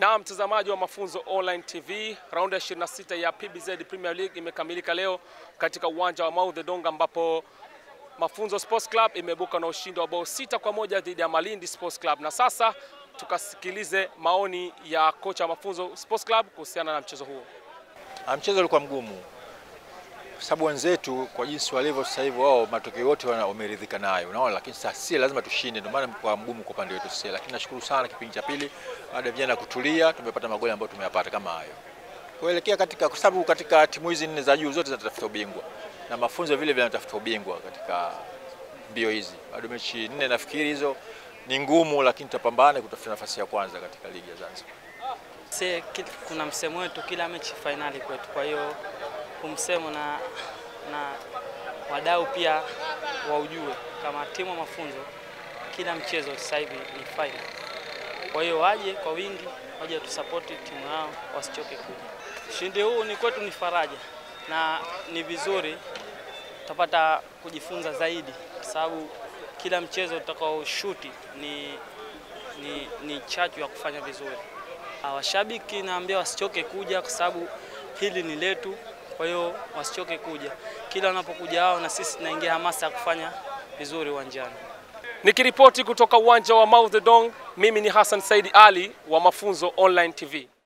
Na mtazamaji wa Mafunzo Online TV, raundi ya 26 ya PBZ Premier League imekamilika leo katika uwanja wa Mau The Donga, ambapo Mafunzo Sports Club imebuka na ushindi wa bao 6-1 dhidi ya Malindi Sports Club. Na sasa tukasikilize maoni ya kocha wa Mafunzo Sports Club kuhusiana na mchezo huo. Mchezo ulikuwa mgumu kwa sababu wenzetu kwa jinsi walivyo sasa hivi wao matokeo yote wameridhika nayo, unaona, lakini sasa si lazima tushinde, ndio maana kwa mgumu kwa pande yetu sisi. Lakini nashukuru sana kipindi cha pili baada ya vijana kutulia tumepata magoli ambayo tumeyapata kama hayo. Kuelekea kwa sababu katika timu hizi nne za juu zote zinatafuta ubingwa na Mafunzo vile vile yanatafuta ubingwa katika mbio hizi. Bado mechi 4 nafikiri hizo ni ngumu, lakini tutapambana kutafuta nafasi ya kwanza katika ligi ya Zanzibar. Kuna msemo wetu kila mechi finali kwetu, kwa hiyo kumsemo na wadau pia waujue kama timu ya Mafunzo kila mchezo sasa hivi ni final. Kwa hiyo waje kwa wingi, waje tusupport timu yao, wasichoke kuja. Ushindi huu ni kwetu ni faraja na ni vizuri, tutapata kujifunza zaidi kwa sababu kila mchezo tutakao shuti ni chachu ya kufanya vizuri. Washabiki naambia wasichoke kuja kwa sababu hili ni letu, kwa hiyo wasichoke kuja. Kila wanapokuja wao na sisi tunaingia hamasa ya kufanya vizuri uwanjani. Nikiripoti kutoka uwanja wa Mau The Donga, mimi ni Hassan Said Ali wa Mafunzo Online TV.